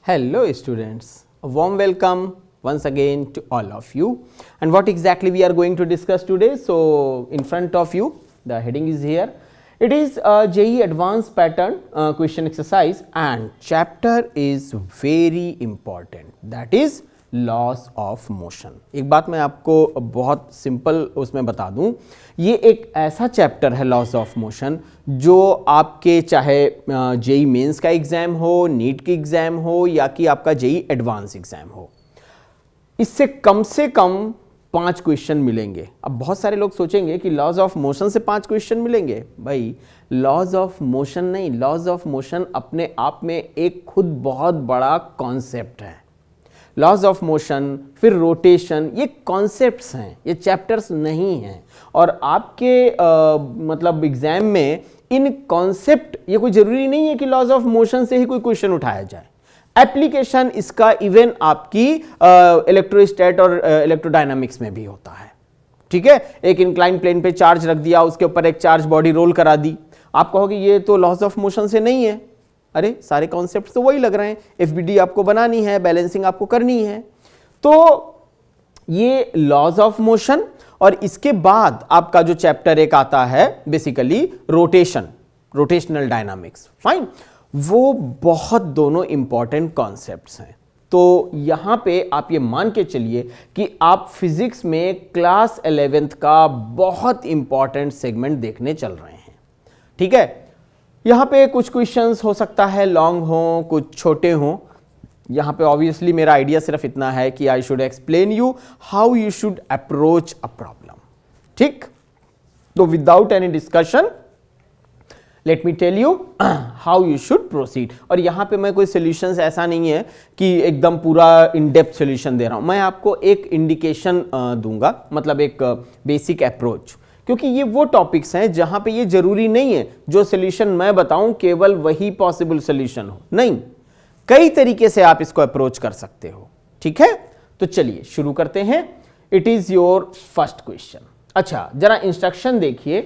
Hello students, a warm welcome once again to all of you. And what exactly we are going to discuss today? So in front of you, the heading is here. It is a JEE advanced pattern question exercise and chapter is very important, that is loss of motion. एक बात मैं आपको बहुत simple उसमें बता दूं, ये एक ऐसा चैप्टर है लॉस ऑफ मोशन जो आपके चाहे जेई मेंस का एग्जाम हो, नीट की एग्जाम हो या कि आपका जेई एडवांस एग्जाम हो, इससे कम से कम 5 क्वेश्चन मिलेंगे। अब बहुत सारे लोग सोचेंगे कि लॉज ऑफ मोशन से 5 क्वेश्चन मिलेंगे। भाई लॉज ऑफ मोशन नहीं, लॉज ऑफ मोशन अपने आप में एक खुद बहुत बड़ा कॉन्सेप्ट है। लॉज ऑफ मोशन, फिर रोटेशन, ये कॉन्सेप्ट्स हैं, ये चैप्टर्स नहीं हैं। और आपके मतलब एग्जाम में इन कॉन्सेप्ट, ये कोई जरूरी नहीं है कि लॉज ऑफ मोशन से ही कोई क्वेश्चन उठाया जाए। एप्लीकेशन इसका इवन आपकी इलेक्ट्रोस्टैट और इलेक्ट्रोडायनामिक्स में भी होता है। ठीक है, एक इंक्लाइन प्लेन पे चार्ज रख दिया, उसके ऊपर एक चार्ज बॉडी रोल करा दी, आप कहोगे ये तो लॉज ऑफ मोशन से नहीं है। अरे सारे कॉन्सेप्ट तो वही लग रहे हैं, एफबीडी आपको बनानी है, बैलेंसिंग आपको करनी है। तो ये लॉज ऑफ मोशन, और इसके बाद आपका जो चैप्टर एक आता है basically rotation, rotational dynamics, fine, वो बहुत दोनों इंपॉर्टेंट कॉन्सेप्ट्स हैं। तो यहां पे आप ये मान के चलिए कि आप फिजिक्स में क्लास 11th का बहुत इंपॉर्टेंट सेगमेंट देखने चल रहे हैं। ठीक है, यहाँ पे कुछ क्वेश्चंस हो सकता है लॉन्ग हो, कुछ छोटे हों। यहाँ पे ऑब्वियसली मेरा आइडिया सिर्फ इतना है कि I should explain you how you should approach a problem. ठीक, तो without any discussion let me tell you how you should proceed. और यहाँ पे मैं कोई सॉल्यूशंस ऐसा नहीं है कि एकदम पूरा इन डेप्थ सॉल्यूशन दे रहा हूँ, मैं आपको एक इंडिकेशन दूंगा, मतलब एक बेसिक अप्रोच, क्योंकि ये वो टॉपिक्स हैं जहां पे ये जरूरी नहीं है जो सॉल्यूशन मैं बताऊं केवल वही पॉसिबल सॉल्यूशन हो, नहीं, कई तरीके से आप इसको अप्रोच कर सकते हो। ठीक है, तो चलिए शुरू करते हैं। It is your first question. अच्छा, जरा इंस्ट्रक्शन देखिए,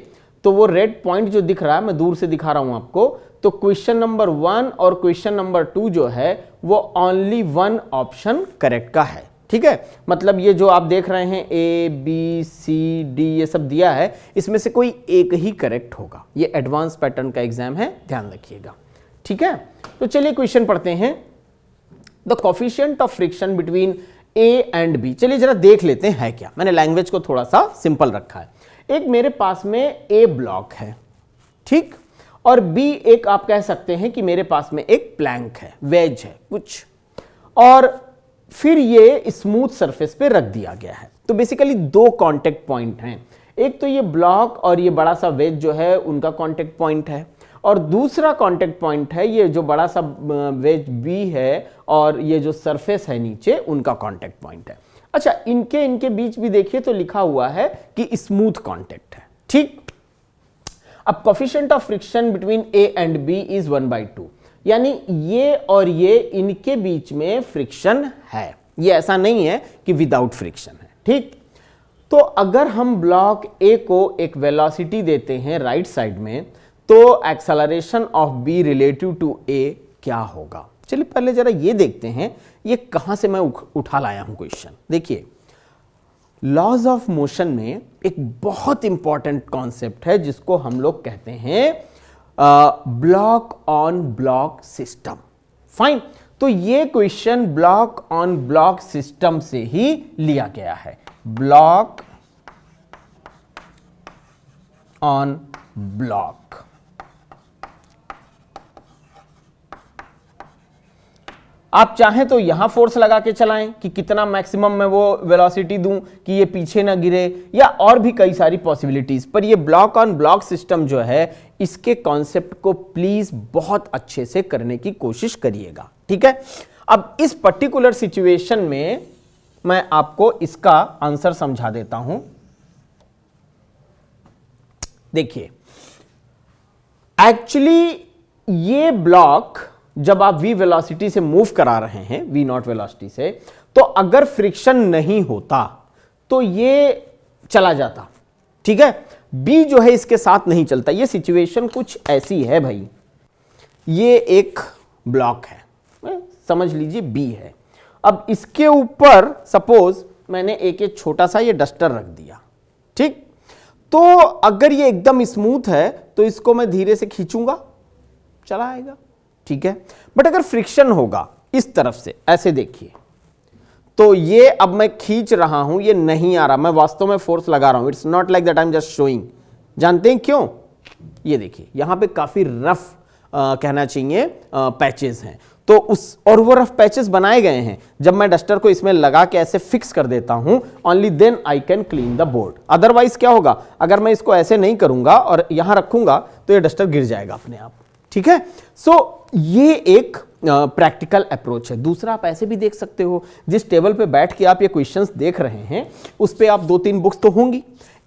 तो वो रेड पॉइंट जो दिख रहा है, मैं दूर से दिखा रहा हूं आपको, तो क्वेश्चन नंबर 1 और क्वेश्चन नंबर 2 जो है वो ओनली 1 ऑप्शन करेक्ट का है। ठीक है, मतलब ये जो आप देख रहे हैं ए बी सी डी ये सब दिया है, इसमें से कोई एक ही करेक्ट होगा। ये एडवांस पैटर्न का एग्जाम है, ध्यान रखिएगा। ठीक है, तो चलिए क्वेश्चन पढ़ते हैं। The coefficient of friction between A and B, चलिए जरा देख लेते हैं है क्या। मैंने लैंग्वेज को थोड़ा सा सिंपल रखा है। एक मेरे पास में ए ब्लॉक है, ठीक, और बी एक आप कह सकते हैं कि मेरे पास में एक प्लैंक है, वेज है कुछ, और फिर ये स्मूथ सरफेस पे रख दिया गया है। तो बेसिकली 2 कांटेक्ट पॉइंट हैं, एक तो ये ब्लॉक और ये बड़ा सा वेज जो है उनका कांटेक्ट पॉइंट है, और दूसरा कांटेक्ट पॉइंट है ये जो बड़ा सा वेज बी है और ये जो सरफेस है नीचे उनका कांटेक्ट पॉइंट है। अच्छा, इनके बीच भी देखिए तो लिखा हुआ है कि स्मूथ कांटेक्ट है। ठीक, अब coefficient of friction between A and B is 1/2, यानी ये और ये इनके बीच में फ्रिक्शन है, ये ऐसा नहीं है कि विदाउट फ्रिक्शन है। ठीक, तो अगर हम ब्लॉक ए को एक वेलोसिटी देते हैं राइट साइड में, तो acceleration of B relative to A क्या होगा। चलिए पहले जरा ये देखते हैं ये कहां से मैं उठा लाया हूं क्वेश्चन। देखिए, लॉज ऑफ मोशन में एक बहुत इंपॉर्टेंट कॉन्सेप्ट है जिसको हम लोग कहते हैं block on block system. Fine, तो ये question block on block system से ही लिया गया है। ब्लॉक ऑन ब्लॉक, आप चाहें तो यहां फोर्स लगा के चलाएं कि कितना मैक्सिमम मैं वो वेलोसिटी दूं कि ये पीछे ना गिरे, या और भी कई सारी पॉसिबिलिटीज, पर ये ब्लॉक ऑन ब्लॉक सिस्टम जो है इसके कॉन्सेप्ट को प्लीज बहुत अच्छे से करने की कोशिश करिएगा। ठीक है, अब इस पर्टिकुलर सिचुएशन में मैं आपको इसका आंसर समझा देता हूं। देखिए, एक्चुअली ये ब्लॉक जब आप v वेलोसिटी से मूव करा रहे हैं, v0 वेलोसिटी से, तो अगर फ्रिक्शन नहीं होता तो ये चला जाता। ठीक है, b जो है इसके साथ नहीं चलता। ये सिचुएशन कुछ ऐसी है भाई, ये एक ब्लॉक है, समझ लीजिए बी है। अब इसके ऊपर सपोज मैंने एक छोटा सा ये डस्टर रख दिया, ठीक, तो अगर ये एकदम स्मूथ है तो इसको मैं धीरे से खींचूंगा, चला आएगा, ठीक है। बट अगर फ्रिक्शन होगा इस तरफ से, ऐसे देखिए, तो ये अब मैं खींच रहा हूं, ये नहीं आ रहा, मैं वास्तव में फोर्स लगा रहा हूं, it's not like that I am just showing. जानते हैं क्यों? ये देखिए यहां पे काफी रफ कहना चाहिए पैचेस हैं, तो उस और वो रफ पैचेस बनाए गए हैं, जब मैं डस्टर को इसमें लगा के ऐसे फिक्स कर देता हूं, only then I can clean the board. Otherwise क्या होगा, अगर मैं इसको ऐसे नहीं करूंगा और यहां रखूंगा तो ये डस्टर गिर जाएगा अपने आप, ठीक है। सो ये एक प्रैक्टिकल अप्रोच है। दूसरा आप ऐसे भी देख सकते हो, जिस टेबल पे बैठ के आप ये क्वेश्चंस देख रहे हैं उस पे आप 2-3 बुक्स तो होंगी,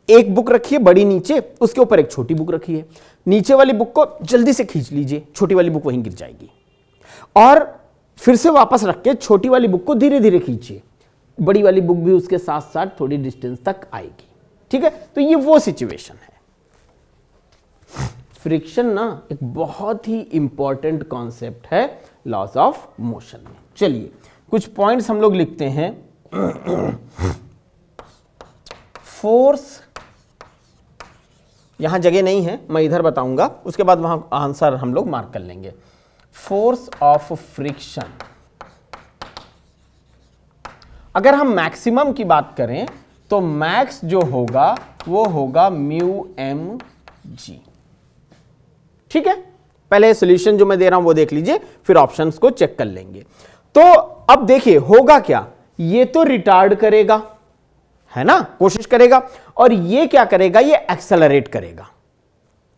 एक बुक रखिए बड़ी नीचे, उसके ऊपर एक छोटी बुक रखिए, नीचे वाली बुक को जल्दी से खींच लीजिए, छोटी वाली बुक वहीं गिर जाएगी, और फिर से वापस रख के छोटी वाली बुक को धीरे धीरे खींचिए, बड़ी वाली बुक भी उसके साथ साथ थोड़ी डिस्टेंस तक आएगी, ठीक है। तो ये वो सिचुएशन है। फ्रिक्शन ना एक बहुत ही इंपॉर्टेंट कॉन्सेप्ट है लॉज ऑफ मोशन में। चलिए कुछ पॉइंट्स हम लोग लिखते हैं। फोर्स, यहां जगह नहीं है, मैं इधर बताऊंगा, उसके बाद वहां आंसर हम लोग मार्क कर लेंगे। फोर्स ऑफ फ्रिक्शन, अगर हम मैक्सिमम की बात करें तो मैक्स जो होगा वो होगा म्यू एम जी, ठीक है। पहले सॉल्यूशन जो मैं दे रहा हूं वो देख लीजिए, फिर ऑप्शंस को चेक कर लेंगे। तो अब देखिए होगा क्या, ये तो रिटार्ड करेगा, है ना, कोशिश करेगा, और ये क्या करेगा, ये एक्सेलरेट करेगा।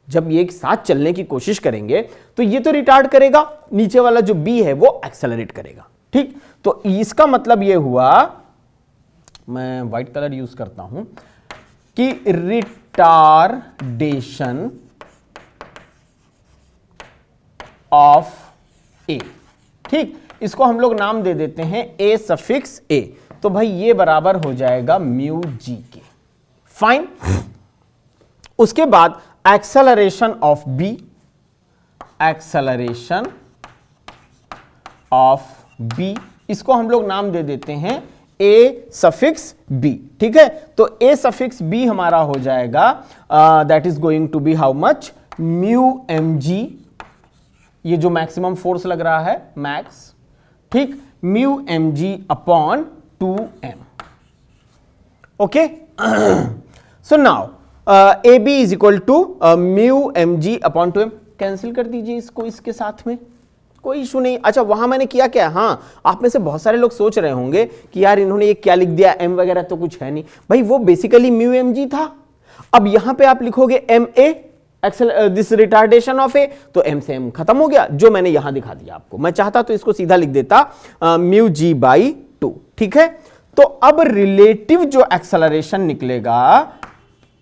जब ये एक साथ चलने की कोशिश करेंगे तो ये तो रिटार्ड करेगा, नीचे वाला जो बी है वो एक्सेलरेट करेगा, ठीक। तो इसका मतलब ये हुआ, मैं व्हाइट कलर यूज करता हूं, कि रिटार्डेशन ऑफ ए, ठीक, इसको हम लोग नाम दे देते हैं ए सफिक्स ए। तो भाई ये बराबर हो जाएगा म्यू जी के, फाइन। उसके बाद acceleration of B, acceleration of B, इसको हम लोग नाम दे देते हैं ए सफिक्स बी, ठीक है। तो ए सफिक्स बी हमारा हो जाएगा that is going to be how much, mu m g, ये जो मैक्सिमम फोर्स लग रहा है मैक्स, ठीक, mu m g upon 2m, okay. So now A B is equal to mu m g upon 2m, cancel कर दीजिए इसको इसके साथ में, कोई इशू नहीं। अच्छा वहां मैंने किया क्या, हाँ, आप में से बहुत सारे लोग सोच रहे होंगे कि यार इन्होंने ये क्या लिख दिया, m वगैरह तो कुछ है नहीं, भाई वो बेसिकली म्यू एम जी था। अब यहां पे आप लिखोगे M A this retardation of A, तो m से m खत्म हो गया, जो मैंने यहां दिखा दिया आपको। मैं चाहता तो इसको सीधा लिख देता म्यू जी बाई 2, ठीक है। तो अब रिलेटिव जो एक्सेलरेशन निकलेगा,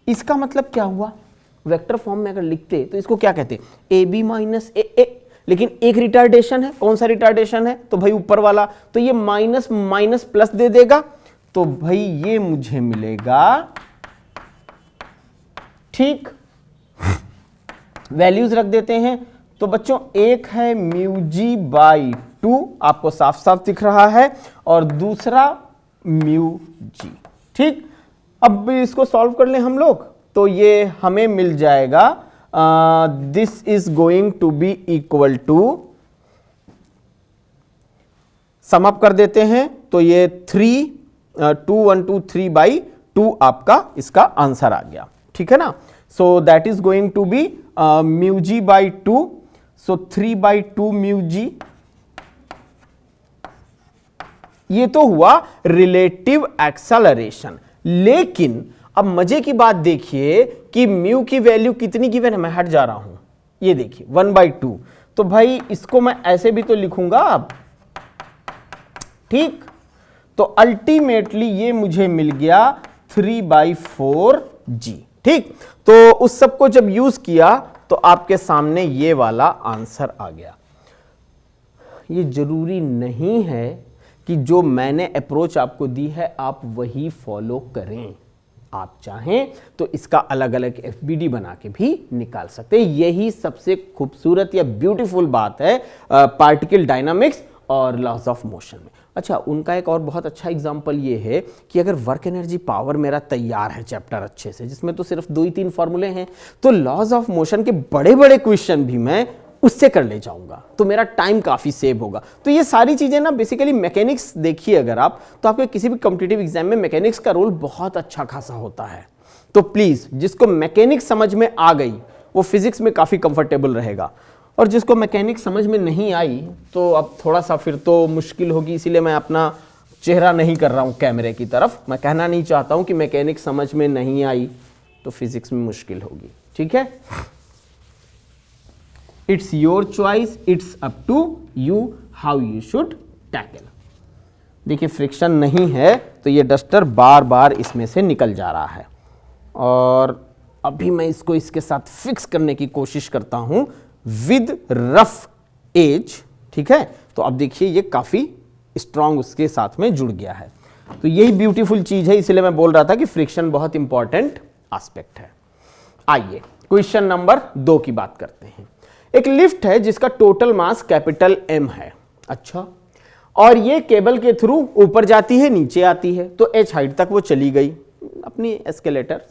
इसका मतलब क्या हुआ, वेक्टर फॉर्म में अगर लिखते तो इसको क्या कहते, ए बी माइनस ए ए, लेकिन एक रिटार्डेशन है, कौन सा रिटार्डेशन है, तो भाई ऊपर वाला, तो ये माइनस माइनस प्लस दे देगा, तो भाई ये मुझे मिलेगा, ठीक। वैल्यूज रख देते हैं, तो बच्चों एक है म्यू जी बाई 2, आपको साफ साफ दिख रहा है, और दूसरा म्यू जी, ठीक। अब इसको सॉल्व कर लें हम लोग, तो ये हमें मिल जाएगा, this is going to be equal to, sum up कर देते हैं, तो ये 3 2 1 2 3 बाई 2 आपका इसका आंसर आ गया, ठीक है ना। So that is going to be mu g by 2, so 3 by 2 mu g, ये तो हुआ रिलेटिव एक्सेलरेशन। लेकिन अब मजे की बात देखिए कि म्यू की वैल्यू कितनी गिवन है, मैं हट जा रहा हूं, ये देखिए 1/2, तो भाई इसको मैं ऐसे भी तो लिखूंगा अब, ठीक। तो अल्टीमेटली ये मुझे मिल गया 3/4 जी, ठीक। तो उस सब को जब यूज किया तो आपके सामने ये वाला आंसर आ गया। ये जरूरी नहीं है कि जो मैंने अप्रोच आपको दी है आप वही फॉलो करें, आप चाहें तो इसका अलग अलग एफबीडी बना के भी निकाल सकते हैं। यही सबसे खूबसूरत या ब्यूटीफुल बात है पार्टिकल डायनामिक्स और लॉज ऑफ मोशन में। अच्छा, उनका एक और बहुत अच्छा एग्जाम्पल ये है कि अगर वर्क एनर्जी पावर मेरा तैयार है चैप्टर अच्छे से, जिसमें तो सिर्फ 2 ही 3 फॉर्मूले हैं, तो लॉज ऑफ मोशन के बड़े बड़े क्वेश्चन भी मैं उससे कर ले जाऊंगा, तो मेरा टाइम काफी सेव होगा। तो ये सारी चीजें ना बेसिकली मैकेनिक्स देखिए अगर आप, तो आपके किसी भी कॉम्पिटिटिव एग्जाम में मैकेनिक्स का रोल बहुत अच्छा खासा होता है। तो प्लीज जिसको मैकेनिक्स समझ में आ गई वो फिजिक्स में काफी कंफर्टेबल रहेगा, और जिसको मैकेनिक्स समझ में नहीं आई तो अब थोड़ा सा फिर तो मुश्किल होगी। इसीलिए मैं अपना चेहरा नहीं कर रहा हूं कैमरे की तरफ, मैं कहना नहीं चाहता हूं कि मैकेनिक्स समझ में नहीं आई तो फिजिक्स में मुश्किल होगी। ठीक है, it's your choice, it's up to you how you should tackle. देखिए फ्रिक्शन नहीं है तो ये डस्टर बार बार इसमें से निकल जा रहा है, और अभी मैं इसको इसके साथ फिक्स करने की कोशिश करता हूं विद रफ एज। ठीक है, तो अब देखिए ये काफी स्ट्रांग उसके साथ में जुड़ गया है। तो यही ब्यूटीफुल चीज है, इसलिए मैं बोल रहा था कि फ्रिक्शन बहुत इंपॉर्टेंट एस्पेक्ट है। आइए क्वेश्चन नंबर 2 की बात करते हैं। एक लिफ्ट है जिसका टोटल मास कैपिटल M है। अच्छा, और ये केबल के थ्रू ऊपर जाती है, नीचे आती है, तो h हाइट तक वो चली गई अपनी एस्केलेटर।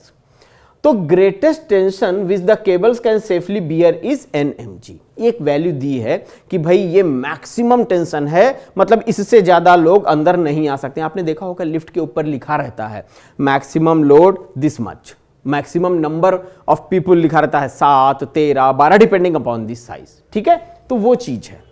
तो greatest tension which the cables can safely bear is NmG। एक वैल्यू दी है कि भाई ये मैक्सिमम टेंशन है, मतलब इससे ज्यादा लोग अंदर नहीं आ सकते। आपने देखा होगा लिफ्ट के ऊपर लिखा रहता है maximum load this much, maximum number of people लिखा रहता है 7, 13, 12 डिपेंडिंग अपॉन दिस साइज। ठीक है, तो वो चीज है।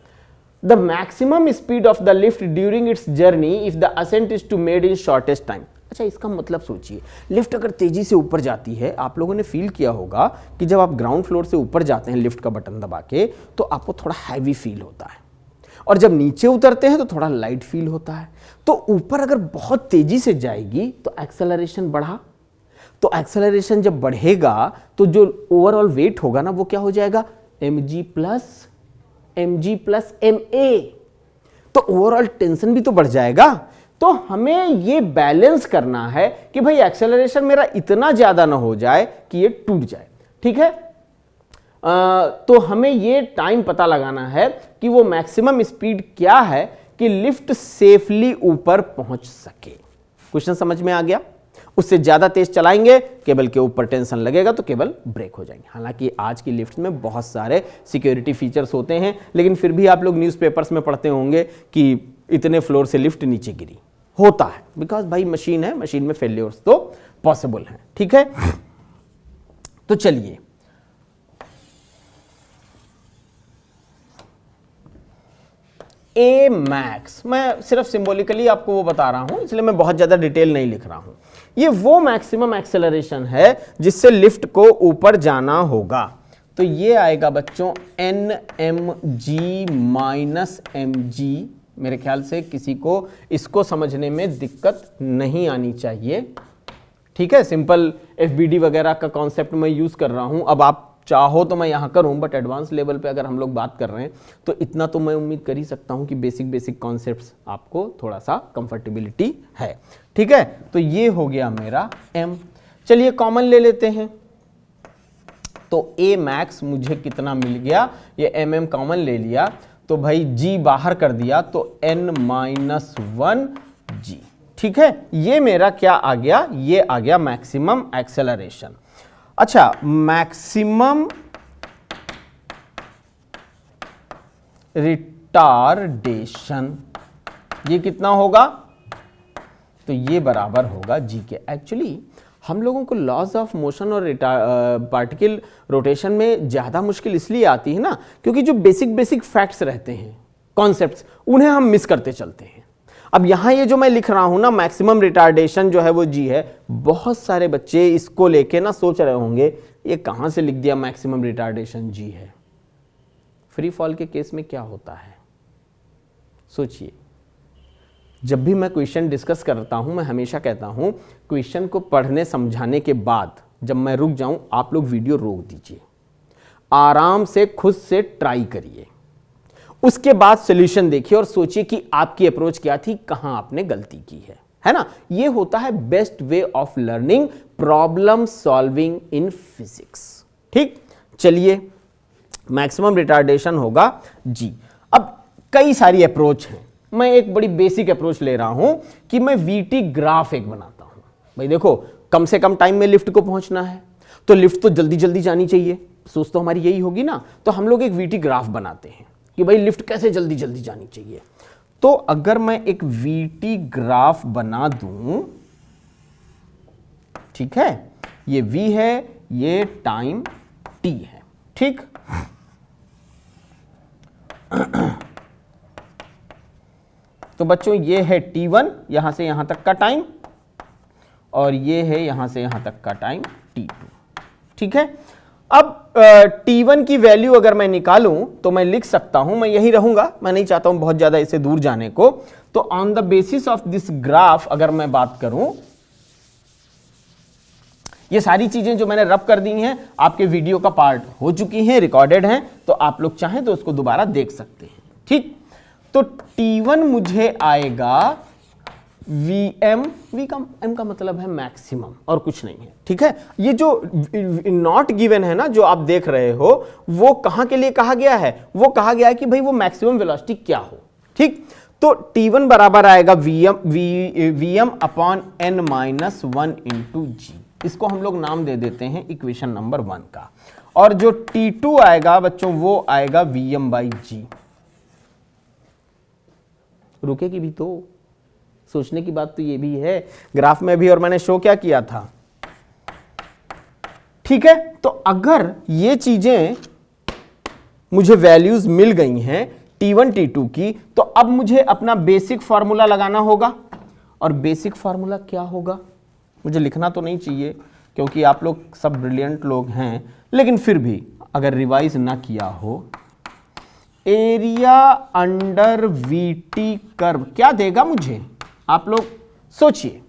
The maximum speed of the lift during its journey if the ascent is to made in shortest time. अच्छा, इसका मतलब सोचिए, लिफ्ट अगर तेजी से ऊपर जाती है, आप लोगों ने फील किया होगा कि जब आप ग्राउंड फ्लोर से ऊपर जाते हैं लिफ्ट का बटन दबा के, तो आपको थोड़ा हैवी फील होता है, और जब नीचे उतरते हैं तो थोड़ा लाइट फील होता है। तो ऊपर अगर बहुत तेजी से जाएगी तो एक्सेलरेशन बढ़ा, तो एक्सेलरेशन जब बढ़ेगा तो जो ओवरऑल वेट होगा ना वो क्या हो जाएगा, mg प्लस ma। तो ओवरऑल टेंशन भी तो बढ़ जाएगा। तो हमें ये बैलेंस करना है कि भाई एक्सेलरेशन मेरा इतना ज्यादा ना हो जाए कि ये टूट जाए। ठीक है, तो हमें ये टाइम पता लगाना है कि वो मैक्सिमम स्पीड क्या है कि लिफ्ट सेफली ऊपर पहुंच सके। क्वेश्चन समझ में आ गया? उससे ज्यादा तेज चलाएंगे, केबल के ऊपर टेंशन लगेगा तो केबल ब्रेक हो जाएंगे। हालांकि आज की लिफ्ट में बहुत सारे सिक्योरिटी फीचर्स होते हैं, लेकिन फिर भी आप लोग न्यूज़पेपर्स में पढ़ते होंगे कि इतने फ्लोर से लिफ्ट नीचे गिरी, होता है बिकॉज भाई मशीन है, मशीन में फेल्योर्स तो पॉसिबल है। ठीक है, तो चलिए ए मैक्स, मैं सिर्फ सिंबॉलिकली आपको वो बता रहा हूं, इसलिए मैं बहुत ज्यादा डिटेल नहीं लिख रहा हूं। ये वो मैक्सिमम एक्सेलरेशन है जिससे लिफ्ट को ऊपर जाना होगा। तो ये आएगा बच्चों NmG माइनस mg। मेरे ख्याल से किसी को इसको समझने में दिक्कत नहीं आनी चाहिए। ठीक है, सिंपल FBD वगैरह का कॉन्सेप्ट मैं यूज कर रहा हूं। अब आप चाहो तो मैं यहां करूं, बट एडवांस लेवल पे अगर हम लोग बात कर रहे हैं तो इतना तो मैं उम्मीद कर ही सकता हूं कि बेसिक कॉन्सेप्ट्स आपको थोड़ा सा कंफर्टेबिलिटी है। ठीक है, तो ये हो गया मेरा M। चलिए कॉमन ले लेते हैं, तो A मैक्स मुझे कितना मिल गया, ये mm कॉमन ले लिया तो भाई G बाहर कर दिया तो n-1g। ठीक है, ये मेरा क्या आ गया, ये आ गया मैक्सिमम एक्सेलरेशन। अच्छा, मैक्सिमम रिटार्डेशन ये कितना होगा, तो ये बराबर होगा G के। एक्चुअली हम लोगों को लॉज ऑफ मोशन और पार्टिकल रोटेशन में ज़्यादा मुश्किल इसलिए आती है ना, क्योंकि जो बेसिक फैक्ट्स रहते हैं, कॉन्सेप्ट्स, उन्हें हम मिस करते चलते हैं। अब यहाँ ये जो मैं लिख रहा हूँ ना, मैक्सिमम रिटार्डेशन जो है वो G है। बहुत सारे बच्चे इसको लेके ना सोच रहे होंगे ये कहाँ से लिख दिया मैक्सिमम रिटार्डेशन G है। फ्री फॉल के केस में क्या होता है, सोचिए। जब भी मैं क्वेश्चन डिस्कस करता हूं, मैं हमेशा कहता हूं क्वेश्चन को पढ़ने समझाने के बाद जब मैं रुक जाऊं, आप लोग वीडियो रोक दीजिए, आराम से खुद से ट्राई करिए, उसके बाद सॉल्यूशन देखिए और सोचिए कि आपकी अप्रोच क्या थी, कहां आपने गलती की है ना। ये होता है best way of learning problem solving in physics. ठीक, चलिए मैक्सिमम रिटार्डेशन होगा G। अब कई सारी अप्रोच हैं, मैं एक बड़ी बेसिक अप्रोच ले रहा हूं कि मैं वीटी ग्राफ एक बनाता हूं। भाई देखो, कम से कम टाइम में लिफ्ट को पहुंचना है, तो लिफ्ट तो जल्दी जल्दी जानी चाहिए, सोच तो हमारी यही होगी ना। तो हम लोग एक वीटी ग्राफ बनाते हैं कि भाई लिफ्ट कैसे जल्दी जल्दी जानी चाहिए। तो अगर मैं एक वीटी ग्राफ बना दूं, ठीक है, ये v है, ये टाइम t है, ठीक। तो बच्चों ये है t1 यहां से यहां तक का टाइम, और ये है यहां से यहां तक का टाइम t2, ठीक है। अब t1 की वैल्यू अगर मैं निकालूं तो मैं लिख सकता हूं, मैं यही रहूंगा, मैं नहीं चाहता हूं बहुत ज्यादा इससे दूर जाने को। तो on the basis of this graph अगर मैं बात करूं, ये सारी चीजें जो मैंने रब कर दी हैं आपके वीडियो का पार्ट हो चुकी हैं, रिकॉर्डेड हैं, तो आप लोग चाहें तो उसको दोबारा देख सकते हैं, ठीक। तो T1 मुझे आएगा Vm, V का M का मतलब है मैक्सिमम और कुछ नहीं है, ठीक है। ये जो नॉट गिवन है ना, जो आप देख रहे हो, वो कहां के लिए कहा गया है? वो कहा गया है कि भाई वो मैक्सिमम वेलोसिटी क्या हो, ठीक। तो T1 बराबर आएगा Vm अपॉन n-1 इंटू जी। इसको हम लोग नाम दे देते हैं इक्वेशन नंबर 1 का। और जो T2 आएगा बच्चों, वो आएगा Vm बाई जी। रुकेगी भी तो, सोचने की बात तो ये भी है, ग्राफ में भी और मैंने शो क्या किया था, ठीक है। तो अगर ये चीजें मुझे वैल्यूज मिल गई हैं T1 T2 की, तो अब मुझे अपना बेसिक फार्मूला लगाना होगा। और बेसिक फार्मूला क्या होगा, मुझे लिखना तो नहीं चाहिए क्योंकि आप लोग सब ब्रिलियंट लोग हैं, लेकिन फिर भी अगर रिवाइज ना किया हो, एरिया अंडर वीटी कर्व क्या देगा मुझे, आप लोग सोचिए,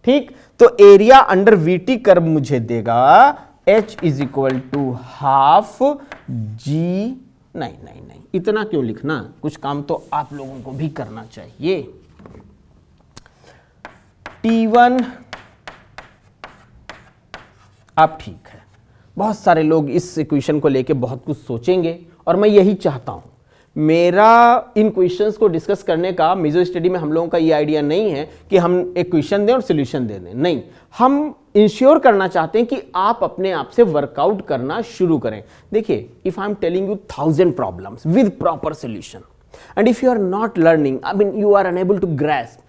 ठीक। तो एरिया अंडर वीटी कर्व मुझे देगा H is equal to half g. नहीं, इतना क्यों लिखना, कुछ काम तो आप लोगों को भी करना चाहिए। T1 अब ठीक है, बहुत सारे लोग इस इक्वेशन को लेके बहुत कुछ सोचेंगे और मैं यही चाहता हूं। मेरा इन क्वेश्चंस को डिस्कस करने का मेजर स्टडी में हम लोगों का ये आइडिया नहीं है कि हम एक क्वेश्चन दें और सॉल्यूशन दे दें, नहीं, हम इंश्योर करना चाहते हैं कि आप अपने आप से वर्कआउट करना शुरू करें। देखिए, if I am telling you 1000 problems with proper solution and if you are not learning, I mean you are unable to grasp,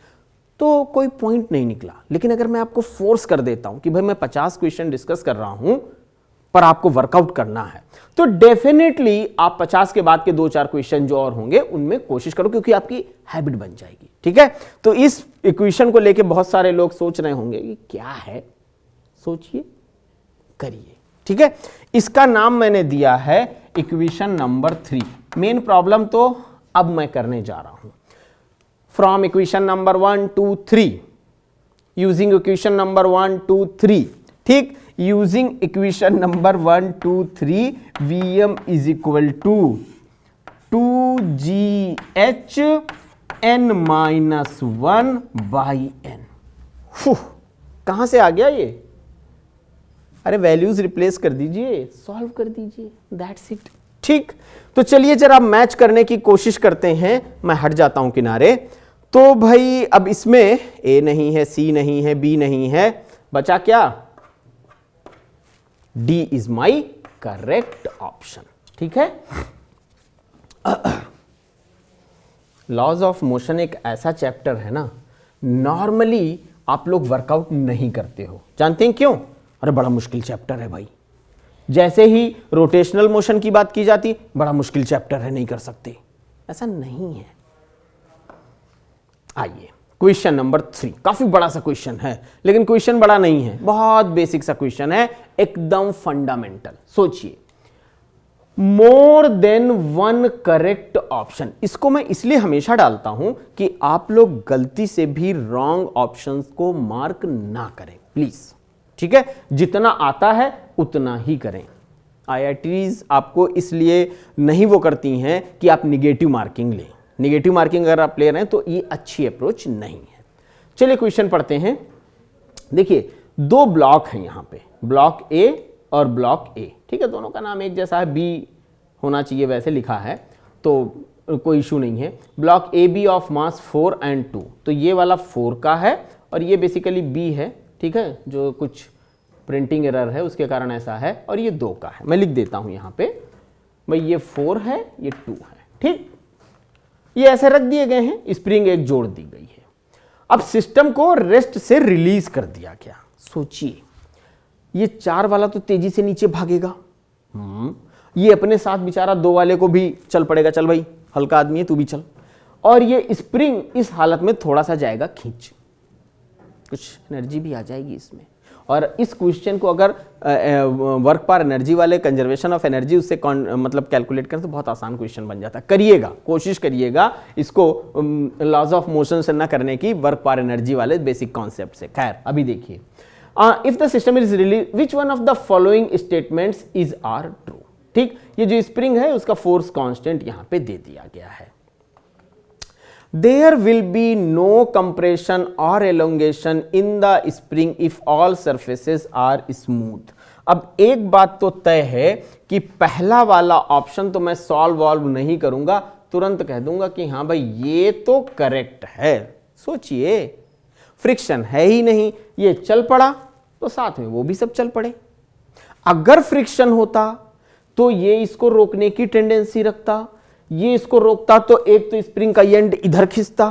तो कोई पॉइंट नहीं निकला। लेकिन अगर मैं आपको फोर्स कर देता हूं कि भाई मैं 50 क्वेश्चन डिस्कस कर रहा हूं पर आपको वर्कआउट करना है, तो डेफिनेटली आप 50 के बाद के 2-4 क्वेश्चन जो और होंगे उनमें कोशिश करो, क्योंकि आपकी हैबिट बन जाएगी, ठीक है। तो इस इक्वेशन को लेके बहुत सारे लोग सोच रहे होंगे कि क्या है, सोचिए, करिए, ठीक है। इसका नाम मैंने दिया है इक्वेशन नंबर 3। मेन प्रॉब्लम तो अब मैं करने जा रहा हूं। From equation number 1 to 3, using equation number 1 to 3, ठीक। Using equation number 1 to 3, Vm is equal to 2gh n-1 by n। कहां से आ गया ये? अरे वैल्यूज रिप्लेस कर दीजिए, सॉल्व कर दीजिए, दैट्स इट, ठीक। तो चलिए जरा मैच करने की कोशिश करते हैं। मैं हट जाता हूं किनारे। तो भाई अब इसमें A नहीं है, C नहीं है, B नहीं है, बचा क्या? D is my correct option, ठीक है। लॉज ऑफ मोशन एक ऐसा चैप्टर है ना, नॉर्मली आप लोग वर्कआउट नहीं करते हो, जानते हैं क्यों? अरे बड़ा मुश्किल चैप्टर है भाई। जैसे ही रोटेशनल मोशन की बात की जाती, बड़ा मुश्किल चैप्टर है, नहीं कर सकते, ऐसा नहीं है। आइए क्वेश्चन नंबर 3, काफी बड़ा सा क्वेश्चन है, लेकिन क्वेश्चन बड़ा नहीं है, बहुत बेसिक सा क्वेश्चन है, एकदम फंडामेंटल। सोचिए, मोर देन 1 करेक्ट ऑप्शन। इसको मैं इसलिए हमेशा डालता हूं कि आप लोग गलती से भी रॉन्ग ऑप्शंस को मार्क ना करें, प्लीज, ठीक है। जितना आता है उतना ही करें। IITs आपको इसलिए नहीं वो करती हैं कि आप निगेटिव मार्किंग लें। निगेटिव मार्किंग अगर आप ले रहे हैं तो ये अच्छी अप्रोच नहीं है। चलिए क्वेश्चन पढ़ते हैं। देखिए, 2 ब्लॉक हैं यहां पे, ब्लॉक A और ब्लॉक A, ठीक है। दोनों का नाम एक जैसा है, B होना चाहिए वैसे लिखा है, तो कोई इशू नहीं है। Block A B of mass 4 and 2, तो ये वाला 4 का है और ये बेसिकली बी है, ठीक है, जो कुछ प्रिंटिंग एरर है उसके कारण ऐसा है, और ये 2 का है। मैं लिख देता हूं यहां पे भाई, ये 4 है, ये 2 है, ठीक। ये ऐसे रख दिए गए हैं, स्प्रिंग एक जोड़ दी गई है। अब सिस्टम को रेस्ट से रिलीज कर दिया गया। सोचिए, ये 4 वाला तो तेजी से नीचे भागेगा, ये अपने साथ बेचारा 2 वाले को भी चल पड़ेगा, चल भाई हल्का आदमी है तू भी चल, और ये स्प्रिंग इस हालत में थोड़ा सा जाएगा खींच, कुछ एनर्जी भी आ जाएगी इसमें। और इस क्वेश्चन को अगर वर्क पर एनर्जी वाले कंजर्वेशन ऑफ एनर्जी उससे मतलब कैलकुलेट करें तो बहुत आसान क्वेश्चन बन जाता है। करिएगा, कोशिश करिएगा इसको लॉज ऑफ मोशन से ना करने की, वर्क पर एनर्जी वाले बेसिक कॉन्सेप्ट से। खैर अभी देखिए, if the system is release which one of the following statements is are true, ठीक। ये जो स्प्रिंग है उसका फोर्स कांस्टेंट यहां पे दे दिया गया है। There will be no compression or elongation in the spring if all surfaces are smooth। अब एक बात तो तय है कि पहला वाला ऑप्शन तो मैं सॉल्व वॉल्व नहीं करूंगा, तुरंत कह दूंगा कि हाँ भाई ये तो करेक्ट है। सोचिए, फ्रिक्शन है ही नहीं, ये चल पड़ा तो साथ में वो भी सब चल पड़े। अगर फ्रिक्शन होता तो ये इसको रोकने की टेंडेंसी रखता, ये इसको रोकता तो एक तो स्प्रिंग का एंड इधर खिंचता,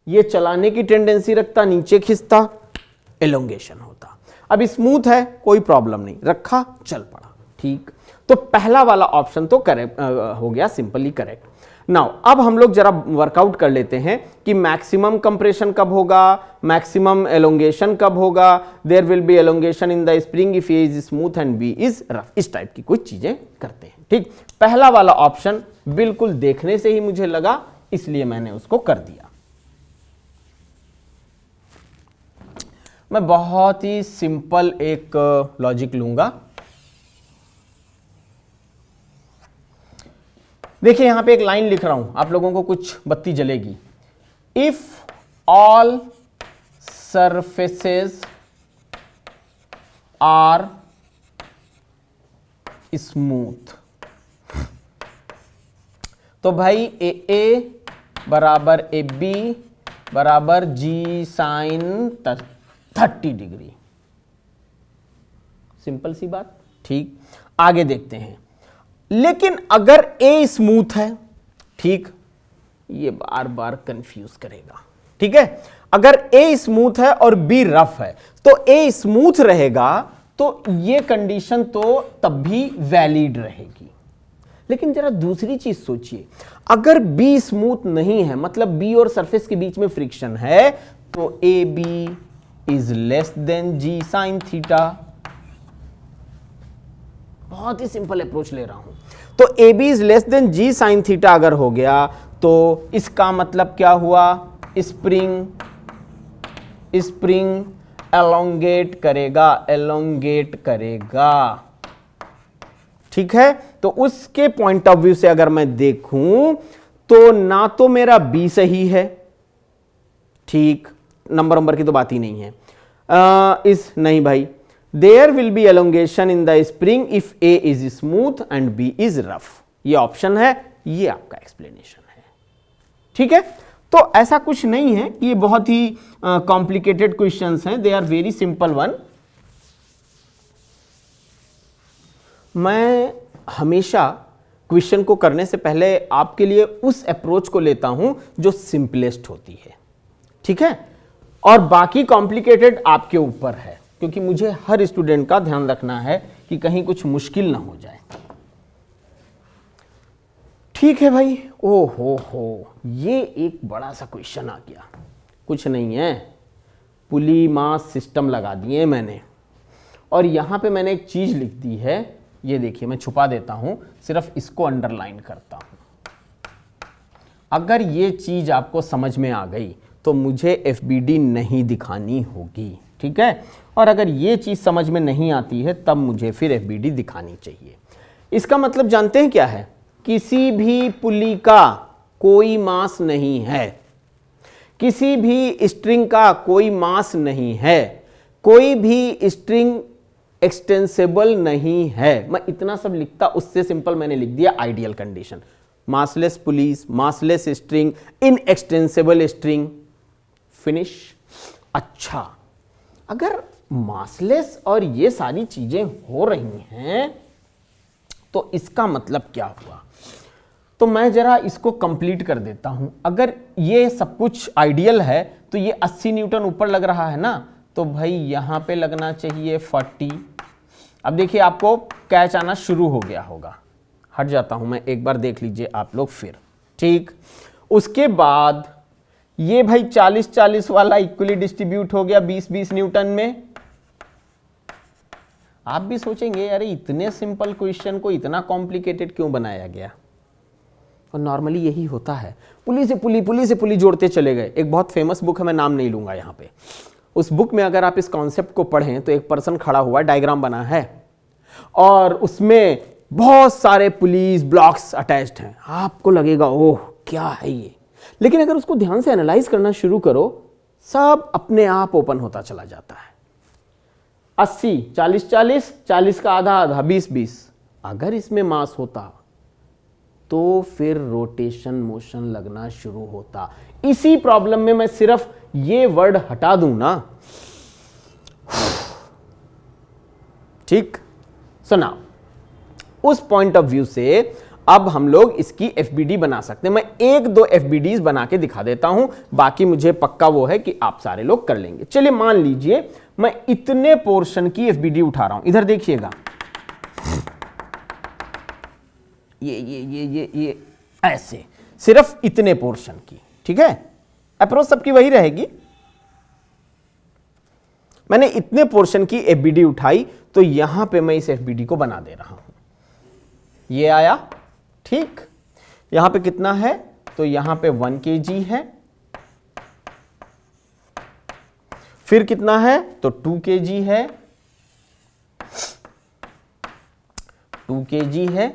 ये चलाने की टेंडेंसी रखता, नीचे खिंचता, एलोंगेशन होता। अब स्मूथ है, कोई प्रॉब्लम नहीं, रखा चल पड़ा, ठीक। तो पहला वाला ऑप्शन तो करेक्ट हो गया, सिंपली करेक्ट। नाउ अब हम लोग जरा वर्कआउट कर लेते हैं कि मैक्सिमम कंप्रेशन कब होगा, मैक्सिमम एलोंगेशन कब होगा। There will be elongation in the spring if A is smooth and B is rough. इस टाइप की कुछ चीजें करते हैं, ठीक। पहला वाला ऑप्शन बिल्कुल देखने से ही मुझे लगा, इसलिए मैंने उसको कर दिया। मैं बहुत ही सिंपल एक लॉजिक लूंगा। देखिए यहां पे एक लाइन लिख रहा हूं, आप लोगों को कुछ बत्ती जलेगी। If all surfaces are smooth, तो भाई ए बराबर ए बी बराबर जी साइन 30 डिग्री। सिंपल सी बात, ठीक। आगे देखते हैं, लेकिन अगर ए स्मूथ है, ठीक, ये बार बार कंफ्यूज करेगा, ठीक है। अगर ए स्मूथ है और बी रफ है तो ए स्मूथ रहेगा, तो ये कंडीशन तो तब भी वैलिड रहेगी। लेकिन जरा दूसरी चीज सोचिए, अगर बी स्मूथ नहीं है, मतलब बी और सरफेस के बीच में फ्रिक्शन है, तो A B is less than g sine theta. बहुत ही सिंपल अप्रोच ले रहा हूं। तो A B is less than g sine theta अगर हो गया तो इसका मतलब क्या हुआ, स्प्रिंग एलोंगेट करेगा, ठीक है। तो उसके पॉइंट ऑफ व्यू से अगर मैं देखूं तो ना तो मेरा बी सही है, ठीक, नंबर की तो बात ही नहीं है। नहीं भाई, there will be elongation in the spring if A is smooth and B is rough. ये ऑप्शन है, ये आपका एक्सप्लेनेशन है, ठीक है। तो ऐसा कुछ नहीं है, ये बहुत ही कॉम्प्लिकेटेड क्वेश्चंस हैं, they are very simple one. मैं हमेशा क्वेश्चन को करने से पहले आपके लिए उस अप्रोच को लेता हूं जो सिंपलेस्ट होती है, ठीक है, और बाकी कॉम्प्लिकेटेड आपके ऊपर है, क्योंकि मुझे हर स्टूडेंट का ध्यान रखना है कि कहीं कुछ मुश्किल ना हो जाए, ठीक है भाई। ओ हो, ये एक बड़ा सा क्वेश्चन आ गया, कुछ नहीं है, पुली मास सिस्टम लगा दिए मैंने, और यहां पे मैंने एक चीज लिख दी है, ये देखिए मैं छुपा देता हूं, सिर्फ इसको अंडरलाइन करता हूं। अगर ये चीज आपको समझ में आ गई तो मुझे एफबीडी नहीं दिखानी होगी, ठीक है, और अगर ये चीज समझ में नहीं आती है तब मुझे फिर एफबीडी दिखानी चाहिए। इसका मतलब जानते हैं क्या है, किसी भी पुली का कोई मास नहीं है, किसी भी स्ट्रिंग का कोई मास नहीं है, कोई भी स्ट्रिंग एक्सटेंसिबल नहीं है। मैं इतना सब लिखता, उससे सिंपल मैंने लिख दिया ideal condition. Massless police, massless string, inextensible string, finish. अच्छा, अगर मासलेस और ये सारी चीजें हो रही हैं तो इसका मतलब क्या हुआ? तो मैं जरा इसको कंप्लीट कर देता हूं। अगर ये सब कुछ आइडियल है तो ये 80 न्यूटन ऊपर लग रहा है ना, तो भाई यहां पे लगना चाहिए 40। अब देखिए आपको कैच आना शुरू हो गया होगा। हट जाता हूं मैं, एक बार देख लीजिए आप लोग फिर। ठीक, उसके बाद ये भाई 40-40 वाला इक्वली डिस्ट्रीब्यूट हो गया 20-20 न्यूटन में। आप भी सोचेंगे अरे इतने सिंपल क्वेश्चन को इतना कॉम्प्लिकेटेड क्यों बनाया गया? और नॉर्मली यही होता है, पुली से पुली जोड़ते चले गए। एक बहुत फेमस बुक है, मैं नाम नहीं लूंगा यहाँ पे। उस बुक में अगर आप इस कॉन्सेप्ट को पढ़ें तो एक पर्सन खड़ा हुआ, डायग्राम बना है और उसमें बहुत सारे पुलिस ब्लॉक्स अटैच्ड हैं। आपको लगेगा ओह क्या है ये, लेकिन अगर उसको ध्यान से एनालाइज करना शुरू करो, सब अपने आप ओपन होता चला जाता है। 80, 40-40, 40 का आधा आधा, 20-20। अगर इसमें मास होता तो फिर रोटेशन मोशन लगना शुरू होता। इसी प्रॉब्लम में मैं सिर्फ ये वर्ड हटा दूं ना, ठीक। सुना, उस पॉइंट ऑफ व्यू से अब हम लोग इसकी एफबीडी बना सकते हैं। मैं 1-2 एफबीडीज बना के दिखा देता हूं, बाकी मुझे पक्का वो है कि आप सारे लोग कर लेंगे। चलिए मान लीजिए मैं इतने पोर्शन की एफबीडी उठा रहा हूं। इधर देखिएगा, ये ऐसे, सिर्फ इतने पोर्शन की, ठीक है। अप्रोच सबकी वही रहेगी। मैंने इतने पोर्शन की एफबीडी उठाई तो यहां पे मैं इस एफबीडी को बना दे रहा हूं। ये आया, ठीक। यहां पे कितना है? तो यहां पे 1 kg है। फिर कितना है? तो 2 kg है, 2 kg है,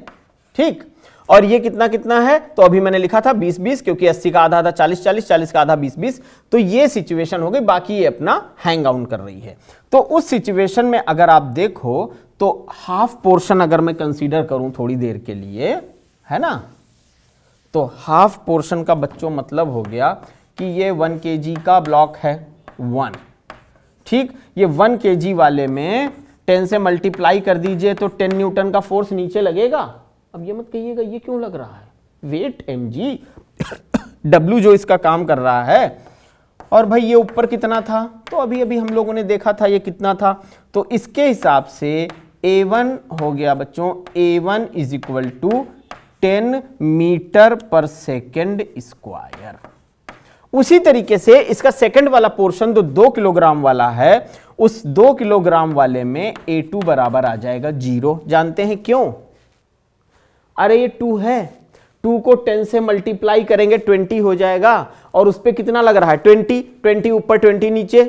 ठीक। और ये कितना कितना है? तो अभी मैंने लिखा था 20-20, क्योंकि 80 का आधा आधा 40-40, 40 का आधा 20-20। तो ये सिचुएशन हो गई, बाकी ये अपना हैंग आउट कर रही है। तो उस सिचुएशन में अगर आप देखो तो हाफ पोर्शन अगर मैं कंसीडर करूं थोड़ी देर के लिए, है ना, तो हाफ पोर्शन का बच्चों मतलब हो गया कि ये 1 kg का ब्लॉक है 1, ठीक। ये 1 kg वाले में 10 से मल्टीप्लाई कर दीजिए तो 10 न्यूटन का फोर्स नीचे लगेगा। अब ये मत कहिएगा ये क्यों लग रहा है, वेट mg, w जो इसका काम कर रहा है। और भाई ये ऊपर कितना था? तो अभी अभी हम लोगों ने देखा था ये कितना था। तो इसके हिसाब से A1 हो गया बच्चों, A1 is equal to 10 metre per second square. उसी तरीके से इसका सेकंड वाला पोर्शन जो 2 किलोग्राम वाला है, उस 2 किलोग्राम वाले में A2 बराबर आ जाएगा 0। जानते हैं क्यों? अरे ये 2 है, 2 को 10 से मल्टीप्लाई करेंगे 20 हो जाएगा, और उस पे कितना लग रहा है? 20 ऊपर 20 नीचे,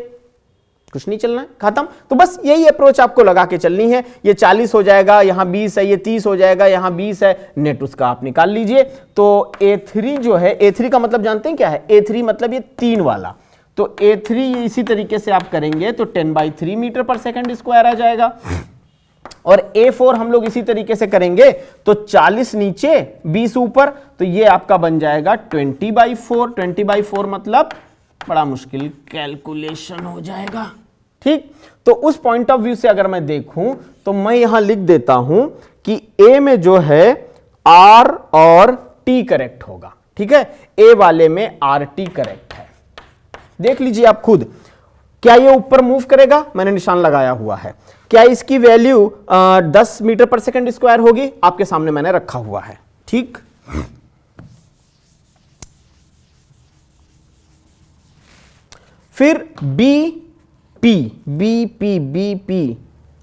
कुछ नहीं चलना है, खत्म। तो बस यही अप्रोच आपको लगा के चलनी है। ये 40 हो जाएगा, यहां 20 है, ये 30 हो जाएगा, यहां 20 है, नेट उसका आप निकाल लीजिए। तो A3 जो है, A3 का मतलब जानते हैं क्या है? A3 मतलब ये 3 वाला। तो A3 इसी तरीके से आप करेंगे तो 10/3 मीटर पर सेकेंड स्क्वायर आ जाएगा। और A4 हम लोग इसी तरीके से करेंगे तो 40 नीचे 20 ऊपर, तो ये आपका बन जाएगा 20/4। 20/4 मतलब बड़ा मुश्किल कैलकुलेशन हो जाएगा, ठीक। तो उस पॉइंट ऑफ व्यू से अगर मैं देखूं तो मैं यहां लिख देता हूं कि A में जो है R और T करेक्ट होगा, ठीक है। A वाले में RT करेक्ट है। देख लीजिए आप खुद, क्या ये ऊपर मूव करेगा? मैंने निशान लगाया हुआ है। क्या इसकी वैल्यू 10 मीटर पर सेकंड स्क्वायर होगी? आपके सामने मैंने रखा हुआ है, ठीक। फिर BP,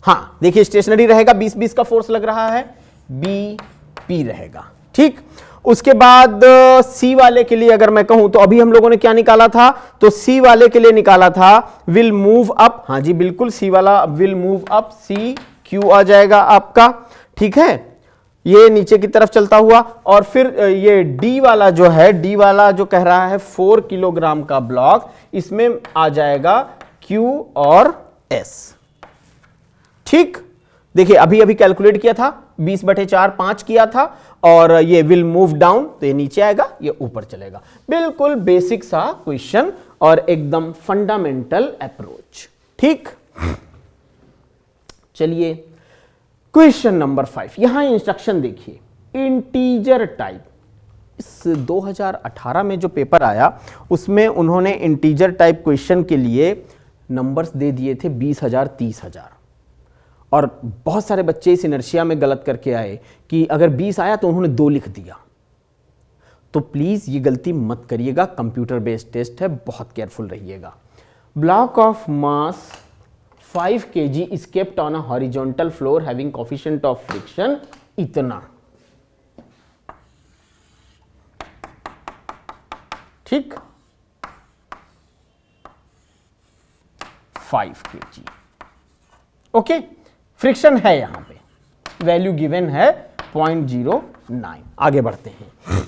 हां देखिए स्टेशनरी रहेगा, 20-20 का फोर्स लग रहा है, BP रहेगा, ठीक। उसके बाद C वाले के लिए अगर मैं कहूं तो अभी हम लोगों ने क्या निकाला था? तो C वाले के लिए निकाला था विल मूव अप। हां जी बिल्कुल, C वाला विल मूव अप, CQ आ जाएगा आपका, ठीक है। ये नीचे की तरफ चलता हुआ, और फिर ये D वाला जो है, D वाला जो कह रहा है 4 किलोग्राम का ब्लॉक, इसमें आ जाएगा Q और S, ठीक। देखिए अभी अभी कैलकुलेट किया था, 20/4 5 किया था, और ये विल मूव डाउन, तो ये नीचे आएगा, ये ऊपर चलेगा। बिल्कुल बेसिक सा क्वेश्चन और एकदम फंडामेंटल अप्रोच। ठीक, चलिए क्वेश्चन नंबर 5। यहां इंस्ट्रक्शन देखिए, इंटीजर टाइप। इस 2018 में जो पेपर आया उसमें उन्होंने इंटीजर टाइप क्वेश्चन के लिए नंबर्स दे दिए थे 20,000 30,000, और बहुत सारे बच्चे इस इनर्शिया में गलत करके आए कि अगर 20 आया तो उन्होंने 2 लिख दिया। तो प्लीज ये गलती मत करिएगा, कंप्यूटर बेस्ड टेस्ट है, बहुत केयरफुल रहिएगा। Block of mass 5 kg is kept on a horizontal floor having coefficient of friction इतना। ठीक, 5 kg। ओके, फ्रिक्शन है, यहां पे वैल्यू गिवन है 0.09। आगे बढ़ते हैं।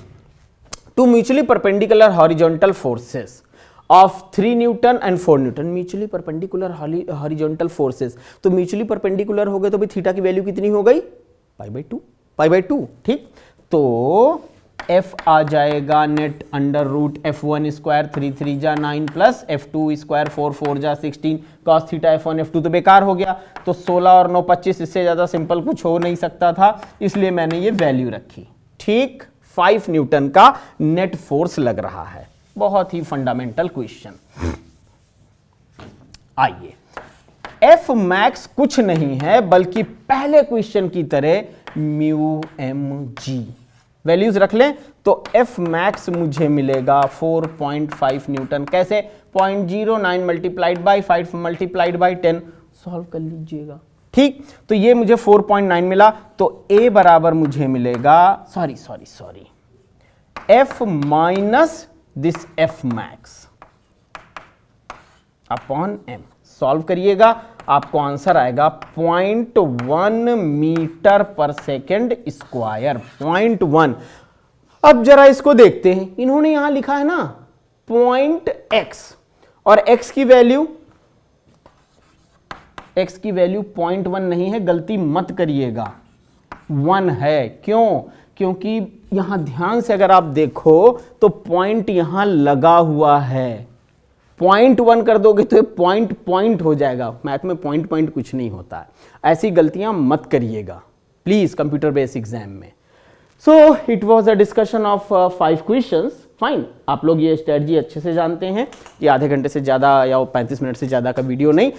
Two mutually perpendicular horizontal forces of 3 Newton and 4 Newton. Mutually perpendicular horizontal forces, तो म्यूचुअली परपेंडिकुलर हो गए तो भी थीटा की वैल्यू कितनी हो गई? पाई2। ठीक, तो F आ जाएगा net under root F1 square 3 3 जा 9 प्लस F2 स्क्वायर 4 4 जा 16 कॉस थीटा F1 F2 तो बेकार हो गया, तो 16 और 9 25, इससे ज्यादा सिंपल कुछ हो नहीं सकता था, इसलिए मैंने ये वैल्यू रखी। ठीक, 5 न्यूटन का नेट फोर्स लग रहा है। बहुत ही फंडामेंटल क्वेश्चन। आइए, F मैक्स कुछ नहीं है बल्कि पहले क्वेश्चन की तरह म्यू एम जी। वैल्यूज रख लें तो F मैक्स मुझे मिलेगा 4.5 न्यूटन। कैसे? 0.09 multiplied by 5 multiplied by 10। Solve कर लीजिएगा। ठीक, तो ये मुझे 4.9 मिला, तो A बराबर मुझे मिलेगा, sorry, F minus this F max upon M। Solve करिएगा, आपको आंसर आएगा 0.1 मीटर पर सेकेंड स्क्वायर। 0.1। अब जरा इसको देखते हैं, इन्होंने यहां लिखा है ना .x, और x की वैल्यू 0.1 नहीं है, गलती मत करिएगा, 1 है। क्यों? क्योंकि यहां ध्यान से अगर आप देखो तो पॉइंट यहां लगा हुआ है। 0.1 कर दोगे तो पॉइंट हो जाएगा। मैथ में पॉइंट कुछ नहीं होता है। ऐसी गलतियां मत करिएगा प्लीज कंप्यूटर बेस्ड एग्जाम में। So it was a discussion of 5 questions. Fine, आप लोग ये स्ट्रेटजी अच्छे से जानते हैं कि आधे घंटे से ज्यादा या 35 मिनट से ज्यादा का वीडियो नहीं,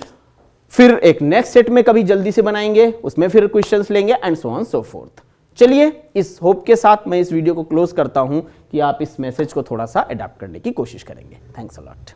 फिर एक नेक्स्ट सेट में कभी जल्दी से बनाएंगे, उसमें फिर क्वेश्चंस लेंगे and so on so fourth. चलिए, इस होप के साथ मैं इस वीडियो को क्लोज करता हूं कि आप इस मैसेज को थोड़ा सा अडॉप्ट करने की कोशिश करेंगे। Thanks a lot.